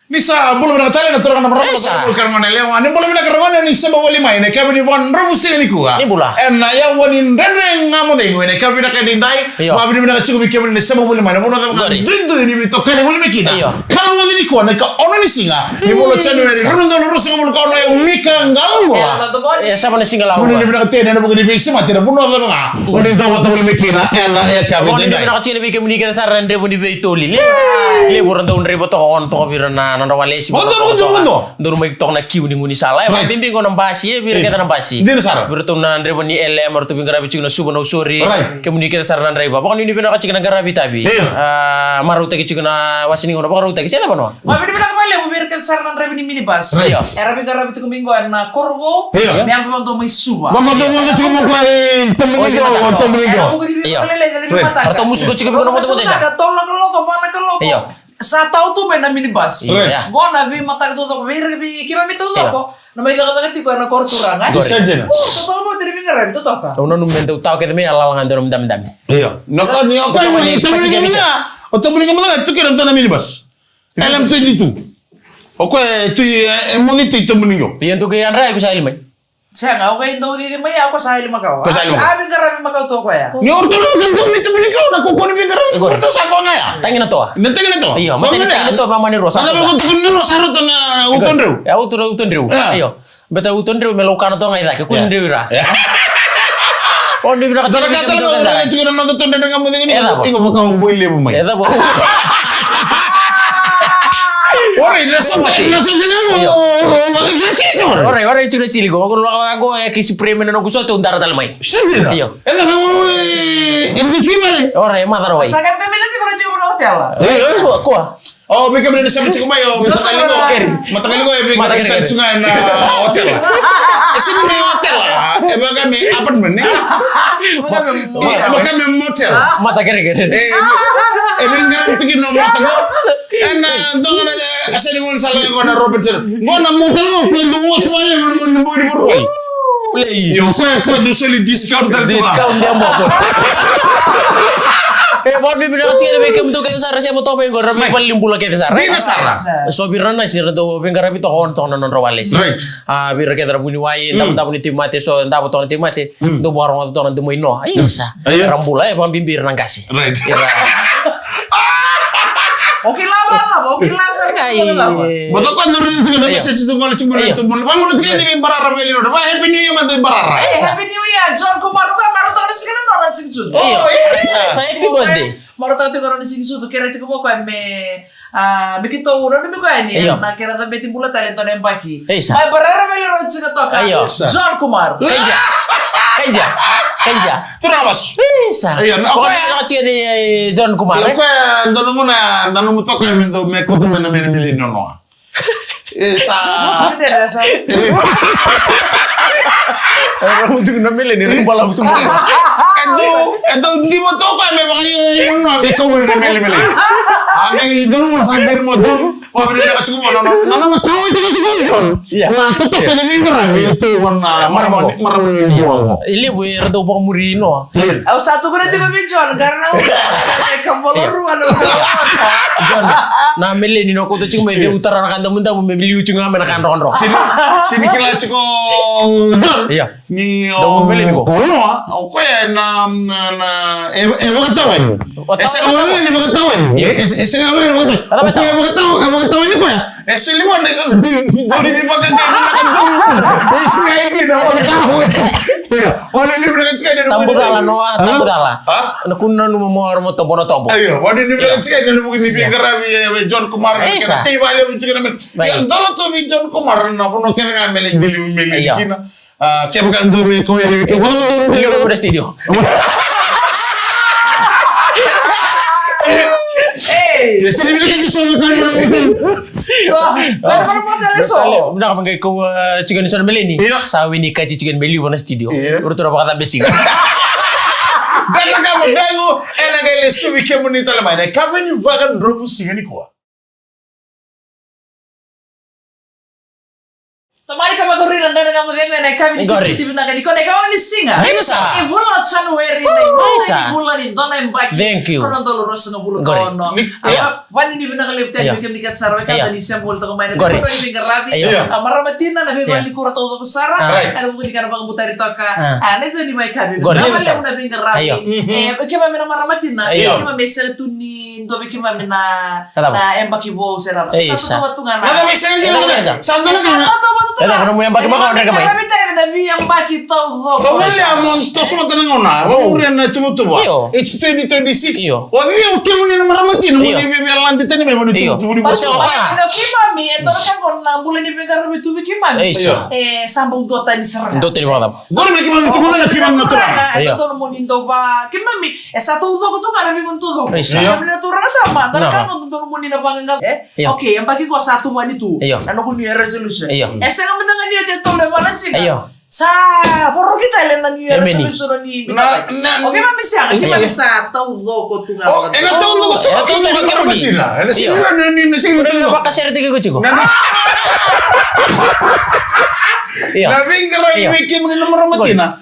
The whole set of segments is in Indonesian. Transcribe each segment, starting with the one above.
Nisa bulu na tale na turang na marama sa kan ngone lewa ni bulu na karwana ni sa bawali mai ne kabini wan robusi ni kuwa Ni bula. En na ya wani ndende ngamo de ngone kabini ka dindai wa bini na chuku bikemu ni sa bawali mai bulu na dindu ni bito kale bulu mekina kalau wani ni kuwa na ka ono ni singa ni bulu chanu ni rundo rusu bulu ka ono mika ngalo wa sama ni singa lawa. bulu ni na tene na bulu ni bisi mati na bulu na nga bulu da wata bulu mekina en na ya kabini Ni bina kacil bikemu ni kita saran rebu di beitoli. Le buran tahun rebu to on to birana nanda walesi. Bondo. Duru mai tok na kiu ni nguni salah. Bimbing ko nambasi bir kita nambasi. Din sar. Bir to na rebu ni LM or to bingara bicu na suba no sori. Kemuni kita saran reba. Pokon ini bina kacil na garabi tabi. Maruta kicu na wasini ngono maruta kicu apa no? Ma bina kembali mo bir kan saran reba ni minibus. Era bingara bicu minggu na korvo. Yang fama to mai suba. Mama to mo to mo kwa temengo. Atau musuh kecil kau nombor tu Ada tolong ke loko, mana ke loko. Saya tahu tuh main minibus. Gua nabi mata itu tuh, kira itu tuh kok. Nama itu kata tiku anak korturan kan. Disajen. Tahu mau dari pinggir itu tuh apa? Tahu nunu mentu tahu kita me alal ngantor dam. Iya. Naka ni ako ay temengo na. O temengo mo na tukiran to na minibus. Alam to dito. Ako tu monito temengo. Pian tu ke Andra aku saya ilmu. Saya nggak kayak tahu di mana aku sahil makau. Sahil makau. Abi ngarabi makau tuh kok ya. Ni ordo no kan temengo na ko ni pingaran ko to sa ko nga ya. Tangin na to. Nantangin na to. Iya, mati tangin na to mama ni Rosa. Ano ko to ni Rosa ro to na uton ro. Ya utun ro. Iyo. Beta utun ro melokan to ngai lagi kun ro ra. Oh ni bina kacil Kata lo na siguro na to na ngamo ni ingo pa ka buile mo mai. Eta bo. Ore, nasa mo. Ora itu cili go. Aku kisi premi na gusto to undara talmai. Shenjina. Iyo. Ela mo ini chimale. Ora madar wai. Saya kan kami nanti kalau di hotel lah. Kuah. Oh, bika bina sa mchiko mayo. Matagali ko bika kita sunga na hotel. Ese ni hotel lah. Baka may apartment ni. Baka may motel. Mata kere. Ebin ngam tigi no mata ko. Donga na asa ni mon sala ko na Robert Sir. Ngona motel ko pwede mo swaya mo bodi buroi. Play. Yo ko do soli discount dia mo. Mau bibir kecil bekem tu kita sarah siapa tahu pengen goreng paling limpula kita sarah. Bina sarah. So birana sih tu pengen rapi tu kawan tu non rawales. Bir kita rabuni wae, tamu ni timate so tamu tu timate. Tu barang tu non tu maino. Ayo sa. Rambula ya pam bibir nang kasih. Right. Oke lama, oke laser. Betul kan nurun itu kan message itu kalau cuma itu mau bangun itu kan ini barara beli udah. Wah happy new year mantu barara. Happy New Year, John Kumar kan baru tahu sekarang nonton sing sudu. Saya happy birthday. Baru tahu tuh kalau sing sudu kira itu kok me begitu udah nih kok ini. Nah kira tapi timbul talento nembaki. Mai barara beli rot sing toka. John Kumar. Kenja. Terus. Bisa. Pokoknya kecil di John Kumar. Oke, nanu mu toka minto me ko na meli nono. Sa. Orang tu nak meli ni rumah tu. Itu di mo toka me baka yun no. Ikaw mo na meli. Ang itu mo sagder mo do. Pabili ka chuko mo no. Nanu ko itu. Iya. Nah, tetap ini kan itu warna marmon. Ini buir do bang murino. Aku satu kali juga John karena kamu luar John, na meli ni no ko tu cuma dia utara kan temen-temen membeli ucung ngamen kan ron. Sini kila chuko. Iya. Ni Daun meli ni ko. Oke na makatawa. Ese awal ni makatawa. Ese awal ni makatawa. Oke makatawa ni ko ya. Ese limon ni dori ni bagan ni makan. Ese ini na makatawa. Wala ni berkat sekali ni. Tambu dala no, tambu dala. Na kunna no mo mo tombo. Ayo, wala ni berkat sekali ni mungkin ni garabi John Kumar. Tiba le bicara men. Yang dalam tu John Kumar na puno kena meli dili meli kina. Kaya bukan tu ko ya. Lihat pada studio. Ya sini bila kita soal kan Baru modal so. Benar apa kau cikan soal meli ni? Sawi ni kaji cikan meli pada studio. Baru tu apa kata besi. Dala kama dago ena gele subi kemuni talama. Kaveni vagan romu singani kwa. Tomari kama gori na ndani kama vile na kami CCTV na kani kone kama ni singa. Isa. Ibula January na ibula ni dona mbaki. Thank you. Kono dolo rosa ngabulu kono. Wani ni bina kale tayari bikin dikat sarwa kata ni sembol to kama ni kono ni bingarabi. Amara matina na bima ni kura to besara. Ana bukan dikara bang butari toka. Ana itu ni mai kabi. Nama le na bingarabi. Kema mina mara matina. Kema mesel tu ni ndo bikima mina na embaki bo sera. Satu batungan. Nada mesel ni nada. Santo Eda kono yang bagi makan mereka mai. Kami tahu na yang bagi tahu. Tawali amon to suma tanangona. Urian na tumutuwa. It's 2026. Wavi ukimuni na maramati no ni bibi alandi tani me bonu tumutuwa. Pasal apa? Kimami itu kan kona bulan ni bengar betu kimami. Sambung dota ni serang. Dota ni mana? Gori me kimami tu na kimami natural. Itu no monindo ba. Kimami satu uzo ko tu ngara mi kuntudo. Kami natural tama. Dan kan no monina bangang. Okay, yang bagi ko satu man itu. Ano ko ni resolution. Esa nga madanga niya dito le wala sina. Sa poro kita le na niya resolution ni. Okay mami siya, kaya sa tawdo ko tunga. Oh, ena tawdo ko tunga. Tawdo ko tunga. Ena sila ni sila tunga. Baka share tiga ko chico. Na vingara wiki muni na maramatina.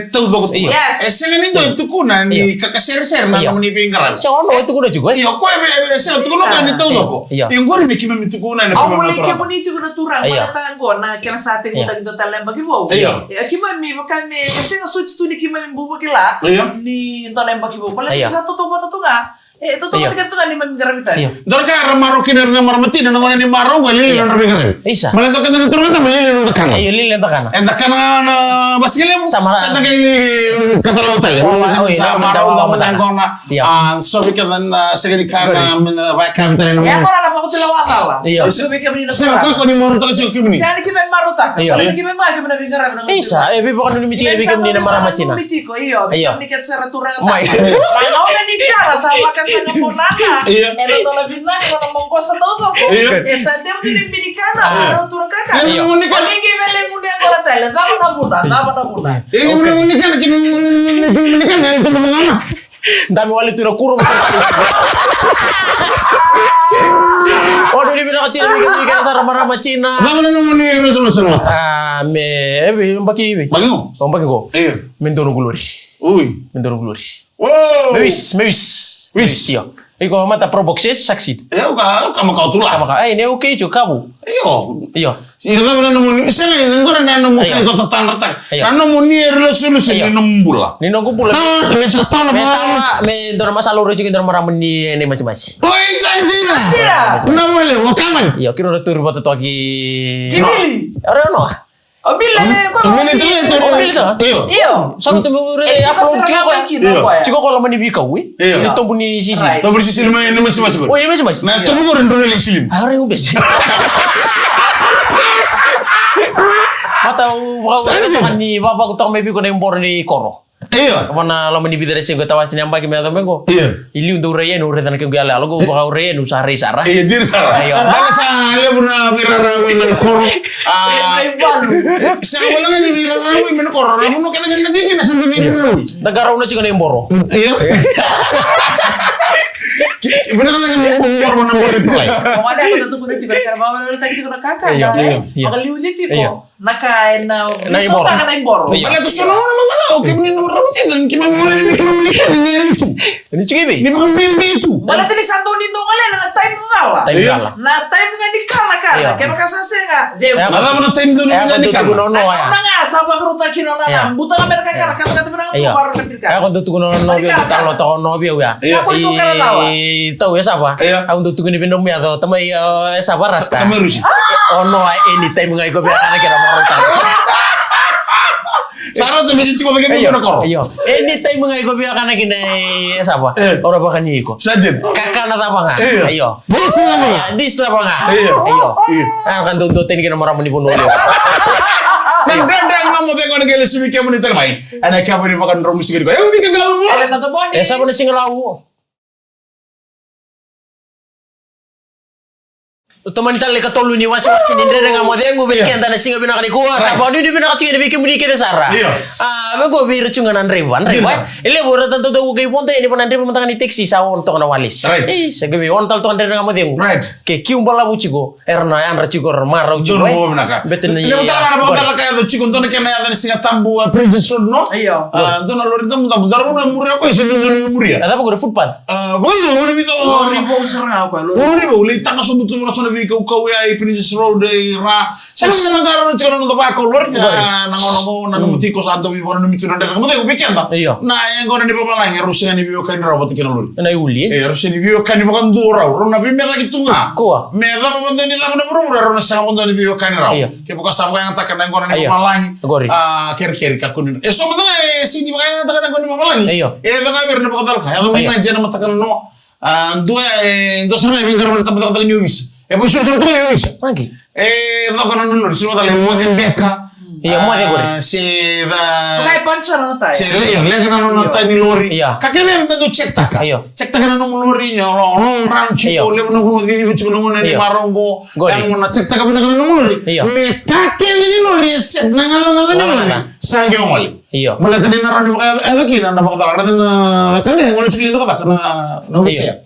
Tawdo ko tunga. Esa nga nindo tukuna ni kakashare-share na muni vingara. Siya ono itu kuna juga. Iyo ko esa tukuna ka ni tawdo ko. Yung gori me kimami tukuna na kimami. Awuli kimuni tukuna turang panatango na kaya sa ating utang dito talang bagibo. Kimami makami kasi nga switch to ni kimami bubagila ni talang bagibo. Pala sa totoo nga. Totoo nga ni mami garamita. Dorka ramaro kinar na maramatina na ni maro wali na bigara. Isa. Malanto ka na turun na mali na kan. Ayo lili na Enda kan na baskile sama sa tagay katalo tayo. Sa maro na kona. So we can sagani kan ba kan tayo. Ya ko na ko tilawa kala. So we can ni na. Sa ko ni maro ta chuk kimni. Sa ni kimami maro ta. Pala kimami ma kimami bigara na. Isa, bibo kan ni michi bigam ni na maramatina. Iyo. Ni kat sa turang. Mai na ni kala sa sa namunana. Ero to la binna ko na mongko sa todo ko. Esa dem ni binikana, ero turang kaka. Iyo. Ni givele mune ko la tele, dama na muna. Iyo ni kan itu mangana. Dami wali tira kurung. Waduh ni bina kecil bikin sa rama-rama Cina. Bang na naman ni resolution. Bagi mo. Bagi ko. Mentono glory. Uy. Mentono glory. Wow. Mewis. Iyo. Iko mata proboxe succeed. Kamu kau tulah. Ini oke juga kamu. Iyo. Iya kan na naman isa ngayon ko na naman kay ko tatanartag. Ano mo ni resolution ni numbula. Ni nunggu pula. Sa taon na me doon masaluro juga doon maraman ni masing-masing. Oy, sandira. Namale, o kaman. Iyo, kiro na turbo to togi. Kimi. Ano? Bila ko. Iyo. Satu temu re upload juga kalau manibika we. Itu bunyi sisi. To bersih silma ini masing-masing. Oh, ini masing-masing. Nah, to mo rin rin silim. Are ubes. Mata ni bapa ko tong maybe ko na yung bor ni Koro. Iya. Mana lo mani bidare sing tawa sini ambagi me ato mengo. Iya. Ili untuk reyen ure tan ke gala lo go baka reyen usare sara. Iya dir sara. Ayo. Bala sa ale buna birara men Koro. Sa wala nga ni birara men Koro. Ramuno ka na ngin na sa ngin. Negara una chiga na yung boro. Iya. Benar kan ngomong mau nomor reply. Kemana aku tentu kuda tiga karena mama tadi tiga kakak. Iya. Makali ulit tipo. Nakain na sota ka na imboro. Wala to sono na mga okay ni nomor ramutin kina mo ni Ini chigibi. Ni mga membe itu. Wala tadi santo nito ngala na time wala. Time wala. Na time nga di kala kala. Kaya makasase nga. Nada mo time do ni kan. Na nga sa pagruta kino na. Buta ka mereka kata berang baru lebih kan. Ako tutugo no talo to no bio ya. Ako itu kala lawa. Tahu ya siapa? Aku tutugo ni binom ya to tamay siapa rasta. Tamay rusi. No anytime ngai ko biya kana kira mo ta. Saro to bisi ko bagi mo Koro. Iyo. Anytime ngai ko biya kana kina siapa? Ora ba kanyi ko. Sajen. Kakak na tapa nga. Ayo. Dis na pa nga. Ayo. Kan tuntutin kina maramo ni puno. Nandang ngamo be ngono gele subi ke monitor mai. Ana ka fani fakan ro musik ko. Ayo bikin galu. Ala na to boni. Esa ko na singlawo. Teman kita leka tolu ni wasi nindre nga modengu bekenda na singa bina kani kuwa sa bodi di bina kachinga di bikin budi kete sara. Bego bir chunga nan rewan. Ele bora tanto do gay ponte ni panan rewan tangani taxi sa on to na walis. Sa gabi on tal to andre nga modengu. Ke kium bala buchigo erna an rachiko marau chigo. Betin ni. Ni utala na botala kaya do chigo to ne kena ya singa tambu Princess Road no. Dona lori tambu tambu daro na muria ko isi dona muria. Ada ko footpath. Bozo lori bito. Lori bo sara ko lori. Lori bo li taka so butu na so na biko ko ya Princess Road ra. Sama na ngaro na chigo no ba ko lori na ngono mo na numuti ko santo bi bono numuti na mo ko bekenda. Na yang ko na ni papa lang Rusia ni biyo kan robot kina lori. Na uli. Rusia ni biyo kan bukan dura ro na bi meda kitunga. Ko. Meda mo ndani na bro ro na sa mo ndani biyo kan ra. Ke buka sa yang taka na ngona ni papa lang. Ker ka kunin. So mo ndani sini makanya taka na ngona ni papa lang. Nga bir na bakadal ka. Ado na jena matakan no. Dua sana bi ngaro na tabata ni ubis. Poi sono tutto io ubis. Anche. Dopo non si vada le muove in becca. Muove gore. Si va. Kai pancha na tai. Si lei non tai ni lori. Kakek dia minta tuh cek taka. Cek taka na lori no ranci o le no di cek no ni marongo. Yang na cek taka bina no lori. Me kakek ni lori set na ngala sangue mole. Malah tadi na rani ada kina na bakal ada kan yang ngone cekli taka na no bisa.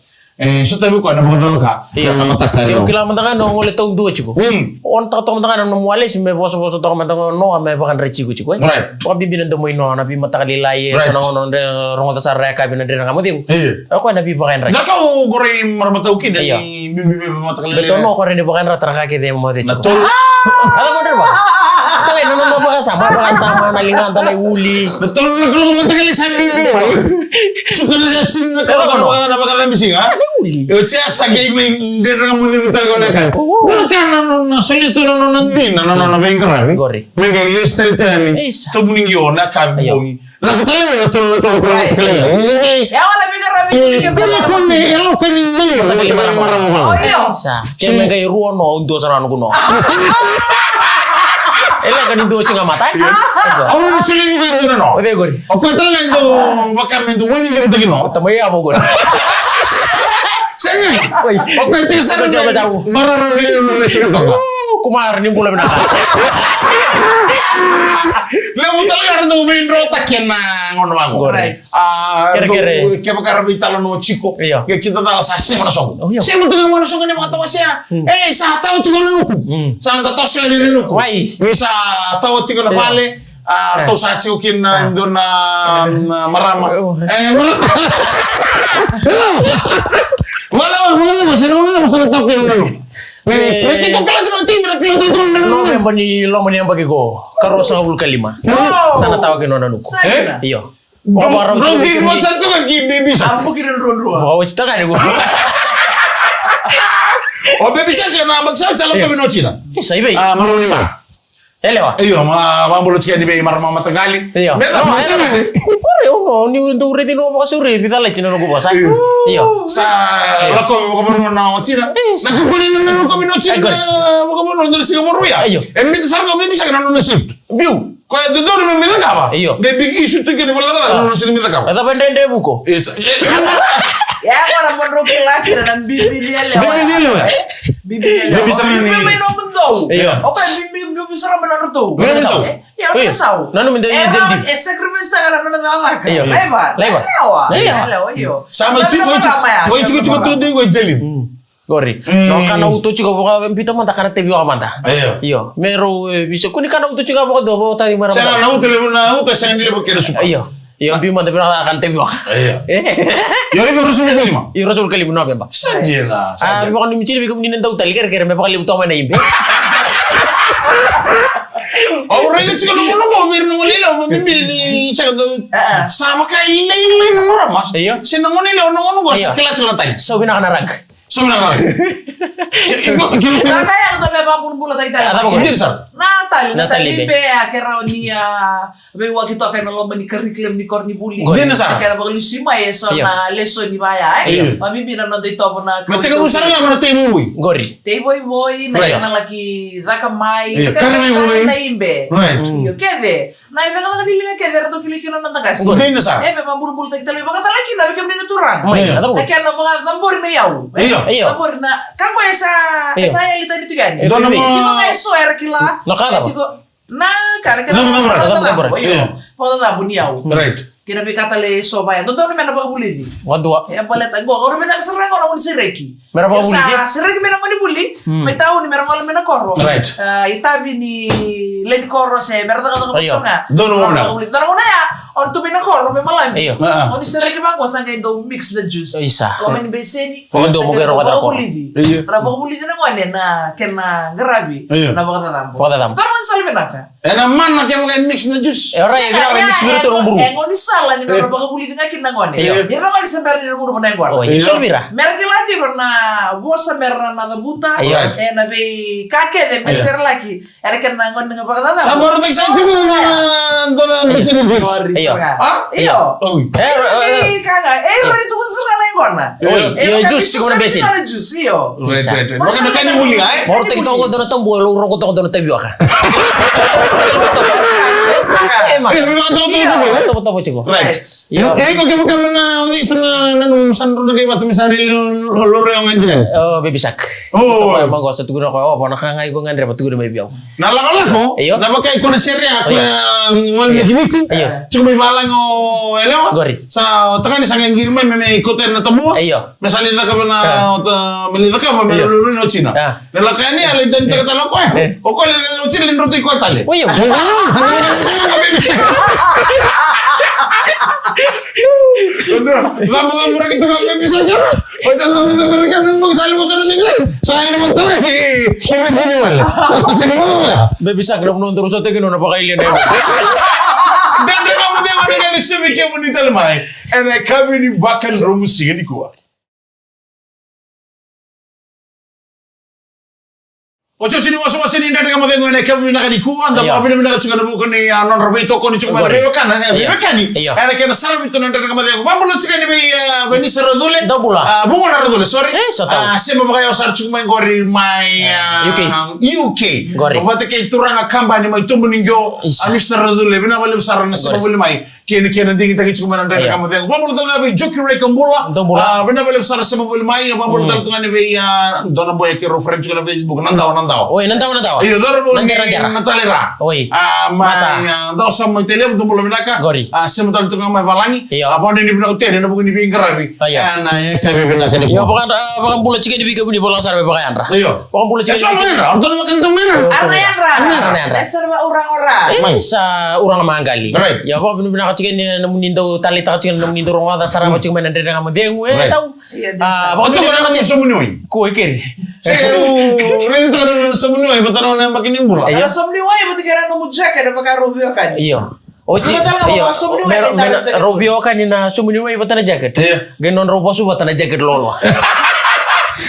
So tabi ko na bakal ka. Na mataka. Kilo kila mantangan no ngole tong dua chico. On ta tong mantangan no muale si me boso tong mantangan no me bakan rechi chico. Ko bibinan do mo ino na bi matakali lai so no rongo ta sarre ka binan dina kamuting. Ako na bi bakan rechi. Dako gore marmatau ki dani bibi matakali. Beto no ko rin bakan ratra ka kide mo de. Natol. Ada mo ba? Sangay no baka sama na lingan ta lay uli. Betul kalau matakali sa bibi. Suka na sin na na baka misi ha. Eu tinha essa game de remunir na cara. Não solito não andina, não vem grave. Gorri. Me ganhei este tani. Tô buninho na cabe. La catena no to Ya wala biga rabi ke Come elo che Sa. Che me gai ruono do sarano kuno. Ela kan do singa mata. Oh, sili ni no. Oke gorri. O quanto lendo bacamento woni che te no. Tamai abo gorri. Sini. O quanto sa coba tahu. Mararo ni sini to. Kumar ni pula benaka. Lewu tagar do main rota kena ngono wango. Kere-kere. Che bakar vitalo no chico. Che kita dalla sassi mana so. Siamo tutti mana so ne mata wasia. Sa tao ti kono. Sa anta to so ni nuku. Wai. Bisa tao ti kono pale. Tau sa chico kin ndona marama. Wala sino tao kin no. Perché tu kelas sama timbre no memang ni lo meni yang bagi go karo 95 sana tawa ke nona nuku iyo Bro di masa tu lagi bisa ambo kiran ron-ron bawa cita kan go oh bisa ke na magsa calon kami no cita bisa ibe malu lima elewa iyo mambo cita di mar mama tegali iyo no ni untuk reti no mo suri kita lagi no go bosa iyo sa lako mo ko na cita na ko ni no ko no cita mo ko no dari Singapura ya en mi sa no bisa kan no shift view ko ya do no mi da ba iyo de big issue te ke ni wala no sini mi da ba eta bende buko ya wala mo ro lagi dan bibi dia lewa bibi sama ni bibi no mendo oke bibi bisa ramana to ya pesau nanu minta jadi sacrifice ta kana na ngala ka lewa iyo sama tipo cukup tuh dia gue jelin Gori. No kana uto chika boka pita manta kana tebi wa manta. Iyo. Mero bisa kuni kana uto chika boka do boka tadi mara. Saya na uto le na uto saya ndile porque no suka. Iyo. Iyo bi manta bina kan tebi wa. Iyo. Yo le rasul kalima. Iyo rasul kalima no bemba. Sajela. Ah boka ni michiri bi ko ni ndau tali ger me boka le uto mana imbe. Orang itu juga nunggu biar nunggu lilo bimbil di cakap tu sama kayak ini orang mas. Iya. Si nunggu nunggu sekelas cuma tadi. So bina kana rag. Sebenarnya. Kaya ano tabi apapun pula tayo tayo. Apa Hindi sir. Natali be akera niya be wakito akera lomba ni curriculum ni korni buli. Hindi sir. Akera bago lusima so na lesson ni baya Mami na dito po na. Mateka mo sir nga mana tayo boy. Gori. Tayo boy na kana laki rakamay. Kana boy. Na imbe. Right. Yo kede. Nah, itu kan dilinga kayak dari tuh kili-kilo nonton kasih. Gori na sar. Memang bulu-bulu tak tali, maka tak lagi lah, bikin ini turang. Iya, atau bukan? Kayak nama tambor na yaw. Iya. Tambor na, kan kau esa yang lita itu kan? Dono mo. Di mga eso era kila. Nakata ba? Na, karena kita tambor. Iya. Foto tambor ni yaw. Right. Kina kata le so ba ya. Doon na mena ba buli ni. Wadua. Ya palet go, orang mena serang orang ni sereki. Mera ba buli? Sereki mena ni buli. May tao ni mera mena koro. Right. Itabi ni led koro se berta ka ka. Dono mo na. Dono mo na ya. On to mena koro may malam. Iyo. On sereki ba ko sang kay do mix the juice. Isa. Ko men beseni. Pagando mo kero kada koro. Iyo. Ra ba buli na ko na kena grabe. Na ba ka tambo. Pagada tambo. Pero man sali mena ka. Na man na kaya mga mix na juice. Ora ya bina mix biro to buru. Ngoni sala ni ra ba ka buli nga kinna ngone. Ya ra ma disambar ni buru na ngwa. Oh, iso bira. Mergi lagi na bosa merna na buta. Na be kake de beser lagi. Era kena ngon nga ba ka tambo. Sabar tak sa ito na mix na juice. Iyo. Iyo. Kaga, ro itu kun sura na ngona. Iyo juice ko na besin. Juice iyo. Right. Maka na kanya muli ay. Moro tek to ko do na tambo lo ro ko to na tabi ka. Tapo chico. Right. Iyo. Kung kaya na isa na sanro na kayo bato misali lolo yung anjing. Oh, baby sak. Oh. Ko mo sa tuguno ko, oh, nakangay ko ngandre patuguno may biyaw. Nalakala ko. Iyo. Napakay ko na serya. Mal meginit. Iyo. Cuma may balang o elewa. Gori. Sa takan isang girman may ikoter na tamo. Iyo. Masalita ka ba na malita ka ba may lolo na China. Nalakay ni alin tan takatalo ko eh. O ko lolo China lindro ko tali. Uy. Vamos a kita kami bisa jalan. Kita kita mereka nunggu saling mau kerja nih. Saya mau tahu nih. Siapa ini malah? Jadi mana? Baby sak na puno terus ate kino na pakailin na. Dan kamu dia ada yang disebutkan menital mai. Kami ni bahkan romusi ni kuat. Ocho sini wasu-wasu ni ndani kama vengo ne kama vinaka dikuwa nda mwa vile vinaka chukana buko ni non robeto ko ni chukuma bebe kana ne bebe kani ana kana sara bito ndani kama vengo mambo lo chukani be venisa rodule Dobula. bungo na rodule sorry sota. sema baka sar chukuma ngori mai UK Gori. ovate ke turanga kamba ni mai tumbu ningo Mr. rodule bina bale sara na sema bale mai kene ndingi taki chukuma ndani kama vengo mambo lo tanga be joki re kambula bina bale sara sema bale mai mambo lo tanga be dona boy ke reference ko na Facebook nanda Oi, nantaw. Iyo, dorbo ni Nantera. natalera. Oi. Ma dosa mo tele mo tumbulo binaka. Gori. Sema tal tunga mai balangi. Iyo. Apa ni binaka tele na bukan ni bingarabi. Iya. Na ya kabe binaka ni. Iyo pakan bulan chicken di biga buni bolang sarbe pakai andra. Iyo. Pakan bulan chicken. So mana? Orang makan tu mana? Arna. Serba orang-orang. Sa urang manggali. Right. Ya apa bini binaka chicken ni namunin daw tali ta chicken namunin daw ronga sarama chicken man ndre nga madengu tahu. Apa tu orang macam semunui? Kue kiri. Saya rin tu semunui betul orang makin nimbul. Ayo somni wae buti kira no mujaka da baka rubio kan. Iyo. Oci, iyo. Rubio kan na sumuni way batana jacket. Genon robo su batana jacket lolo.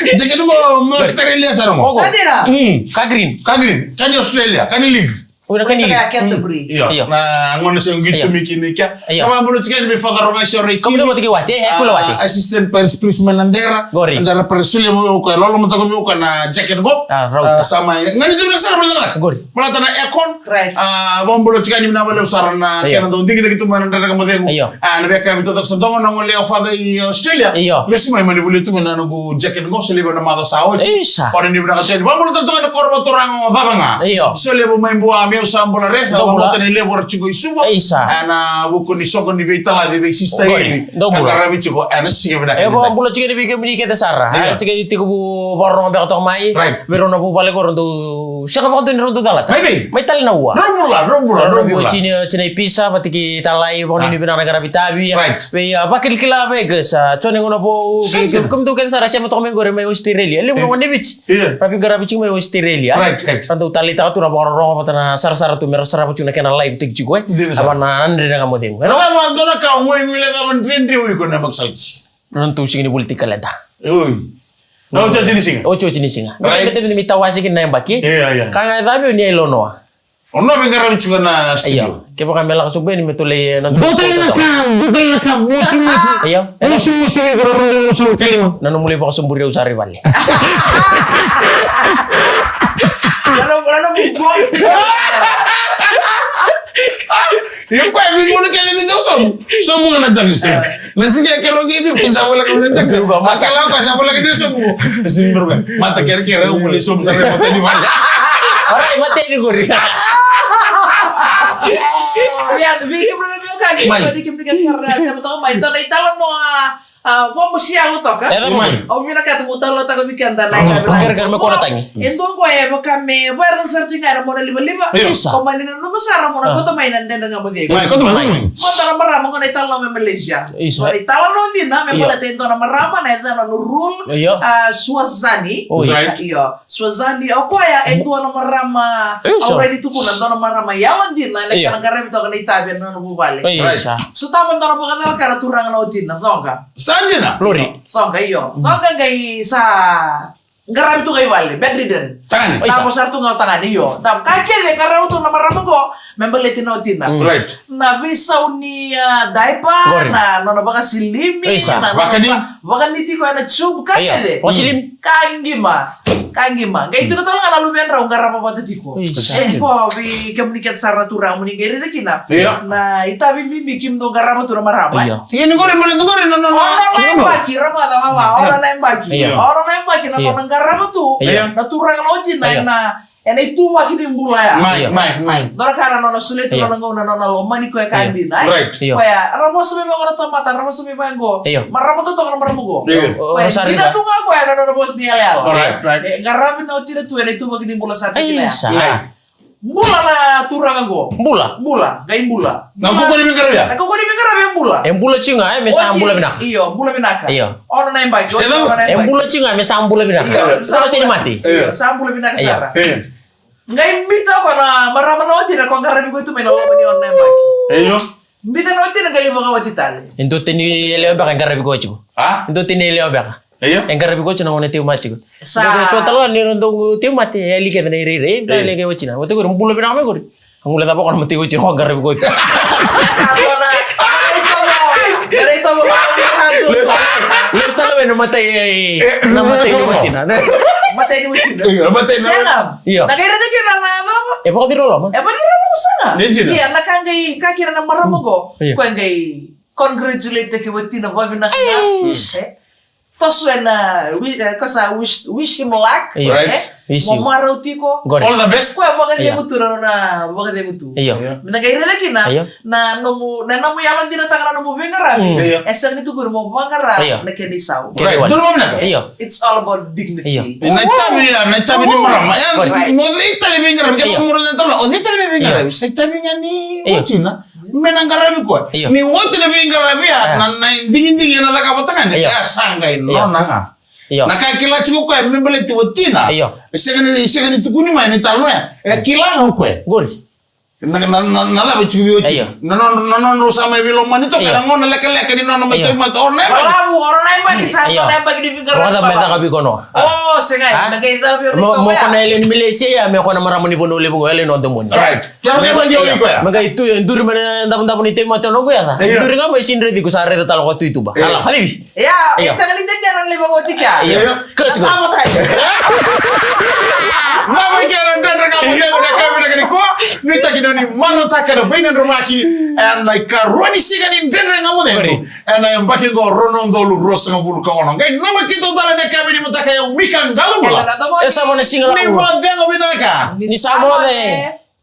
Jacket tu Australia sarong. Kadira. Kagrin. Kan di Australia, kan di league. Udah kan ini. Iya. Nah, ngono sing gitu mikir nikah. Kamu boleh cakap lebih father orang Asia Kamu tuh bagi wati, aku lewati. Assistant Policeman Andera. Gori. Andera persulia mau ko lolo mo tako ko na jacket go. Sama ngani tu besar benar. Gori. Mala tana aircon. Right. Bom boleh cakap ni na boleh besar na kena don digi gitu mana Andera kamu tengok. Na beka bito tak sedong na ngole father di Australia. Besi mai mani boleh tu mana no jacket go seliba na mada sao. Pada ni berangkat jadi. Bom boleh tentu ada korban orang babanga. Seliba main buah meu sambola re domola tene le bor chigo isuba ana buku ni soko ni betala de sista ini kagara mi chigo ana sige bena ebo bulo chigo ni bike mini kete sarra sige iti ko bu borno be to mai verona bu bale ko rondo shaka ba to ni rondo dalat mai tal na wa robula chine pisa batiki talai boni ni bena negara bitabi be bakil kila be gesa chone ngono bo kum tu ken sarra chama to men gore mai Australia le mo ne bich tapi gara bich mai Australia tanto talita tu na borno patana sar tu merasa rapu cuna kena live tik juga apa nandre dengan kamu tengok kenapa mantona kau mau ngile kawan trendri ui kau nambah sauci nanti sini politik kalenda ui no cuci ni singa cuci ni singa betul ni minta wasi kena yang baki kaya tapi ni elono ono bengkara bicara na studio kepo kami langsung be ni metule nanti betul nakam musuh musuh kayu nanu mulai pakai semburi usari balik Lalu buat Yung kwa bingung kaya gitu semua nanti sih. Nasi kayak kalau gitu bisa boleh kemudian nanti. Makanya apa saya boleh gitu semua. Sini berubah. Mata kira-kira mulai som sampai mata di mana. Orang mata ini gue. Ya, bikin bener kan. Bikin sarra sama tahu main tahu italan mo Vamos siya lo toka. Au mina ka tu talo ta ko bikanda na ka. Gar me kona tangi. Endo ko e mo kame baran sarti ngara mo na liba. Ko manina no masara mo na ko to mainan den nga mo ge. Ko to mainan. Mo ta marama ko na italo me Malaysia. Ko italo no din na me pala tento na marama na na no rule Swazani. Iyo. Swazani o ko ya endo na marama. Already tu ko na na marama yaman din na ka ngara to ka na itabe na no bubale. So taman na mo kana ka turang na din na zonga. Sanjana. Lori. Songga iyo. Songga gay sa garam tu gay wale. Bedridden. Tangan. Tapos sarto nga tangan iyo. Tap kakele garam tu na marama ko. Membeli tinaw tina. Right. Na bisaw ni diaper na no baka silimi na baka niti ko na tube kakele. O silim. Kangima. Gay itu katong nga lumian raw garam pa tiko. Po vi komunikat sa ratura mo ni gay rin kina. Na itabi mi kim do garam tu na marama. Ini gore mo no. Orang baki rama da mama. Orang baki na ko garam tu. Na turang lojin na itu waktu mbula ya. Mai. Dora kana nono sulit nono nono mani ko ka andi na. Kaya ramo sumi mo na tomata, ramo sumi mango. Maramo to maramo go. Rosari. Ina tunga ko ya nono bos ni ale. Right. Ngarabi na utira tu itu waktu mbula sa tikila. Mbula na turang go. Mbula, gai mbula. Na ko ni bingara ya. Ko ni bingara be mbula. Mbula chinga mesa mbula binaka. Iyo, mbula binaka. Iyo. Ono na mbaki. Mbula chinga mesa mbula binaka. Sa sini mati. Sa mbula binaka sara. Ngai mbita bana marama no tina ko ngarabi ko tu mena o ni on nemba. Eyo. Mbita no tina gali baka wati tale. Endo tini leo baka ngarabi ko chigo. Endo tini leo baka. Eyo. Ngarabi ko china ngone tiu machigo. Sa so talo ni rondo tiu mati eli ke na ire le ke wachina. Wote ko mbulo bina me ko. Angula tapo kon mati ko chino ngarabi ko. Sa dona. Itu mo handu. Let's talo no matay. Na matay ko wachina. Matay ni wachina. Matay na. Senam. Iyo. Nagaira de kira na baba. Baka tiro lo. Bakira mo sana. Legend. Iya nakangay kakira na maramo go. Ko ngay congratulate ke wati na babi na. Toswena wish him luck. Mamaraw tiko. All the best. Ko baka de gutu na baka de gutu. Iyo. Nagaira lagi na nomu yalan din tangan nomu bengara. Esang itu guru mo bengara na kenisaw. Iyo. It's all about dignity. Naitabi ni marama. Mo itali bingara ke mo ron tolo. O itali bingara. Sa tabi nga ni China. Menangarabi ko. Ni wote na bingara biya na dingin na nakabatangan. Ya sangay no nga. Nakakila chuko ko membele tiwotina. Isegani tukuni mai ni talo ya. Kila ko. Gori. Nada bichu biyochi. Non rusama bilo mani to kana ngona leka ni nono mai to mato orne. Wala orang lain bagi santo lain bagi di bingara. Wala meta kabi kono. Oh, sengai. Nagai tabi mo kona ele ni Malaysia ya me kona maramu ni bono le bungo ele no demon. Right. Kaya ba ndio ko ya. Maga itu nduri mana ndam ni te mato no ko ya. Nduri nga mai sindre di ko sare ta talo ko tu ba. Hala habibi. Ya, sengai den jalan le bago tika. Kes go. Mama kera ndanda nga mo na kamera kani ko. Nita kinoni mano takara baina romaki and like roni sigani ndanda nga mo de. And I am back go ronondo lu rosa ngulu ko ono. Ngai nama kito dala de kamera mo takaya mikan galumula. Esa mo na singa la. Ni mo dengo binaka. Ni samo de.